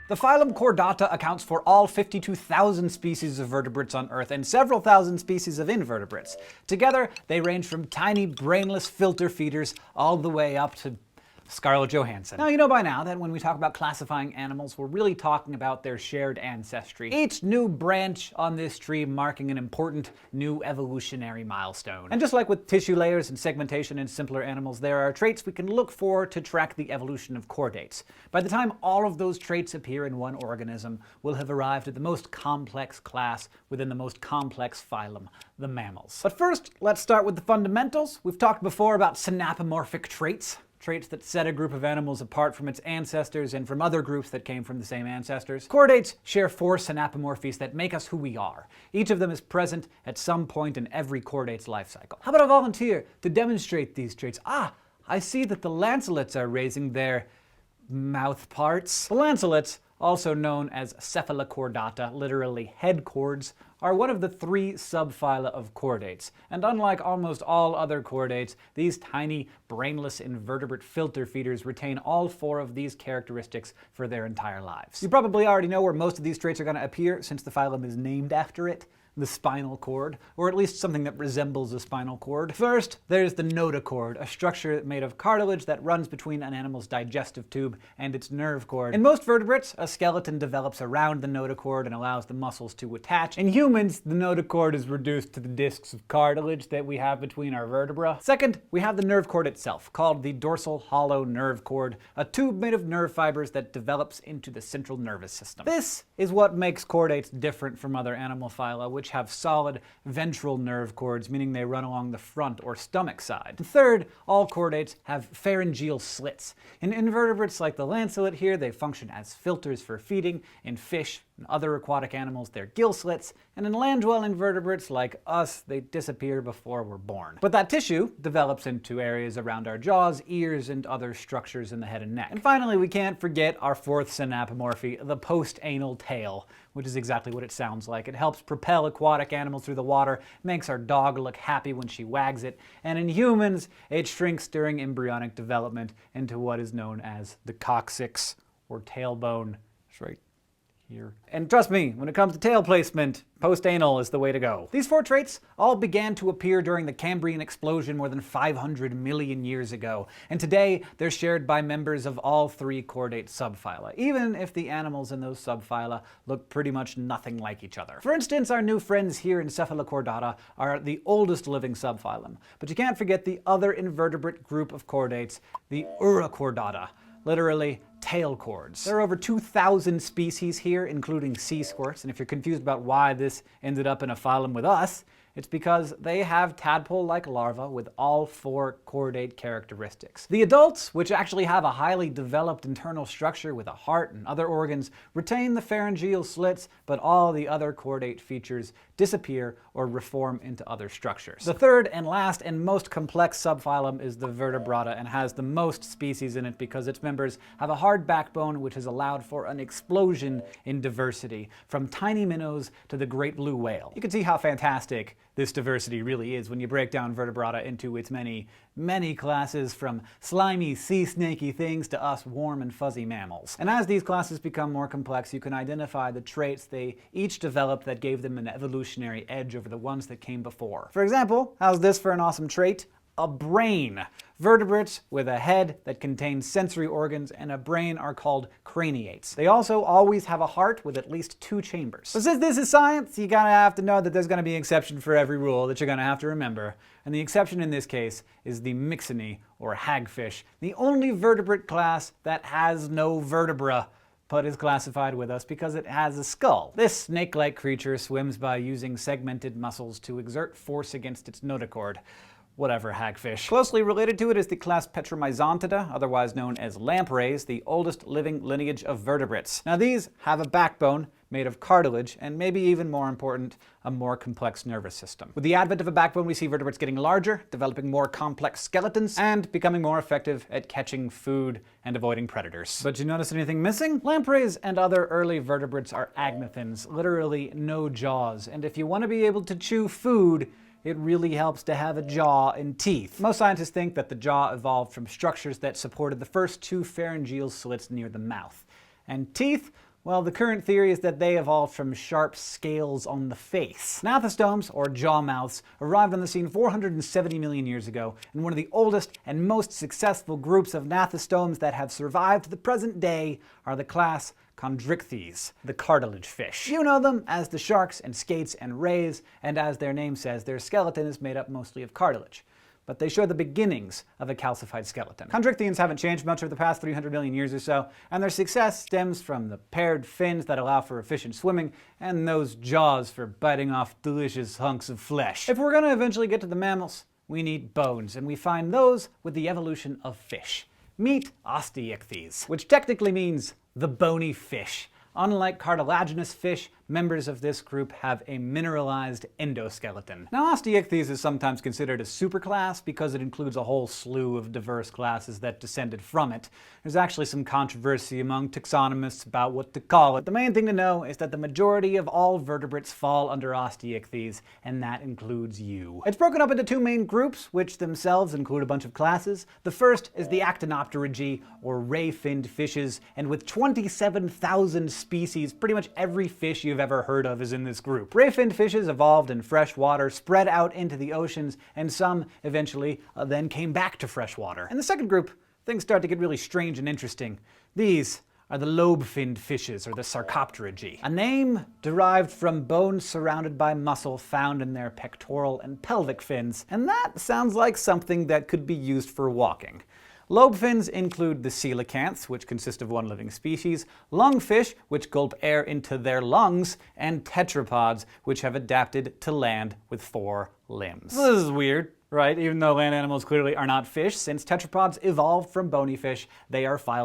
The phylum Chordata accounts for all 52,000 species of vertebrates on Earth and several thousand species of invertebrates. Together, they range from tiny, brainless filter feeders all the way up to Scarlett Johansson. Now, you know by now that when we talk about classifying animals, we're really talking about their shared ancestry. Each new branch on this tree marking an important new evolutionary milestone. And just like with tissue layers and segmentation in simpler animals, there are traits we can look for to track the evolution of chordates. By the time all of those traits appear in one organism, we'll have arrived at the most complex class within the most complex phylum, the mammals. But first, let's start with the fundamentals. We've talked before about synapomorphic traits that set a group of animals apart from its ancestors and from other groups that came from the same ancestors. Chordates share 4 synapomorphies that make us who we are. Each of them is present at some point in every chordate's life cycle. How about a volunteer to demonstrate these traits? I see that the lancelets are raising their mouth parts. The lancelets, also known as Cephalochordata, literally head chords, are one of the 3 subphyla of chordates. And unlike almost all other chordates, these tiny, brainless invertebrate filter feeders retain all 4 of these characteristics for their entire lives. You probably already know where most of these traits are going to appear, since the phylum is named after it. The spinal cord, or at least something that resembles a spinal cord. First, there's the notochord, a structure made of cartilage that runs between an animal's digestive tube and its nerve cord. In most vertebrates, a skeleton develops around the notochord and allows the muscles to attach. In humans, the notochord is reduced to the discs of cartilage that we have between our vertebrae. Second, we have the nerve cord itself, called the dorsal hollow nerve cord, a tube made of nerve fibers that develops into the central nervous system. This is what makes chordates different from other animal phyla, which have solid ventral nerve cords, meaning they run along the front or stomach side. And third, all chordates have pharyngeal slits. In invertebrates like the lancelet here, they function as filters for feeding. In fish and other aquatic animals, they're gill slits. And in land-dwelling vertebrates like us, they disappear before we're born. But that tissue develops into areas around our jaws, ears, and other structures in the head and neck. And finally, we can't forget our 4th synapomorphy, the post-anal tail, which is exactly what it sounds like. It helps propel aquatic animals through the water, makes our dog look happy when she wags it, and in humans, it shrinks during embryonic development into what is known as the coccyx, or tailbone. It's right here. And trust me, when it comes to tail placement, post-anal is the way to go. These 4 traits all began to appear during the Cambrian explosion more than 500 million years ago, and today they're shared by members of all 3 chordate subphyla, even if the animals in those subphyla look pretty much nothing like each other. For instance, our new friends here in Cephalochordata are the oldest living subphylum, but you can't forget the other invertebrate group of chordates, the Urochordata, literally tail chords. There are over 2,000 species here, including sea squirts, and if you're confused about why this ended up in a phylum with us, it's because they have tadpole-like larvae with all 4 chordate characteristics. The adults, which actually have a highly developed internal structure with a heart and other organs, retain the pharyngeal slits, but all the other chordate features disappear or reform into other structures. The 3rd and last and most complex subphylum is the Vertebrata, and has the most species in it because its members have a hard backbone which has allowed for an explosion in diversity, from tiny minnows to the great blue whale. You can see how fantastic this diversity really is when you break down Vertebrata into its many, many classes, from slimy, sea snaky things to us warm and fuzzy mammals. And as these classes become more complex, you can identify the traits they each developed that gave them an evolutionary edge over the ones that came before. For example, how's this for an awesome trait? A brain. Vertebrates with a head that contains sensory organs and a brain are called craniates. They also always have a heart with at least 2 chambers. So since this is science, you gotta have to know that there's gonna be an exception for every rule that you're gonna have to remember. And the exception in this case is the Myxine, or hagfish, the only vertebrate class that has no vertebra, but is classified with us because it has a skull. This snake-like creature swims by using segmented muscles to exert force against its notochord. Whatever, hagfish. Closely related to it is the class Petromyzontida, otherwise known as lampreys, the oldest living lineage of vertebrates. Now these have a backbone made of cartilage, and maybe even more important, a more complex nervous system. With the advent of a backbone, we see vertebrates getting larger, developing more complex skeletons, and becoming more effective at catching food and avoiding predators. But you notice anything missing? Lampreys and other early vertebrates are agnathans, literally no jaws, and if you want to be able to chew food, it really helps to have a jaw and teeth. Most scientists think that the jaw evolved from structures that supported the first 2 pharyngeal slits near the mouth. And teeth? Well, the current theory is that they evolved from sharp scales on the face. Gnathostomes, or jaw mouths, arrived on the scene 470 million years ago, and one of the oldest and most successful groups of gnathostomes that have survived to the present day are the class Chondrichthyes, the cartilage fish. You know them as the sharks and skates and rays, and as their name says, their skeleton is made up mostly of cartilage. But they show the beginnings of a calcified skeleton. Chondrichthyans haven't changed much over the past 300 million years or so, and their success stems from the paired fins that allow for efficient swimming, and those jaws for biting off delicious hunks of flesh. If we're gonna eventually get to the mammals, we need bones, and we find those with the evolution of fish. Meet osteichthyes, which technically means the bony fish. Unlike cartilaginous fish, members of this group have a mineralized endoskeleton. Now, osteichthyes is sometimes considered a superclass because it includes a whole slew of diverse classes that descended from it. There's actually some controversy among taxonomists about what to call it. The main thing to know is that the majority of all vertebrates fall under osteichthyes, and that includes you. It's broken up into two main groups, which themselves include a bunch of classes. The first is the Actinopterygii, or ray-finned fishes, and with 27,000 species, pretty much every fish you've ever heard of is in this group. Ray-finned fishes evolved in fresh water, spread out into the oceans, and some eventually then came back to fresh water. In the second group, things start to get really strange and interesting. These are the lobe-finned fishes, or the Sarcopterygii. A name derived from bones surrounded by muscle found in their pectoral and pelvic fins, and that sounds like something that could be used for walking. Lobe fins include the coelacanths, which consist of one living species, lungfish, which gulp air into their lungs, and tetrapods, which have adapted to land with 4 limbs. This is weird, right? Even though land animals clearly are not fish, since tetrapods evolved from bony fish, they are filed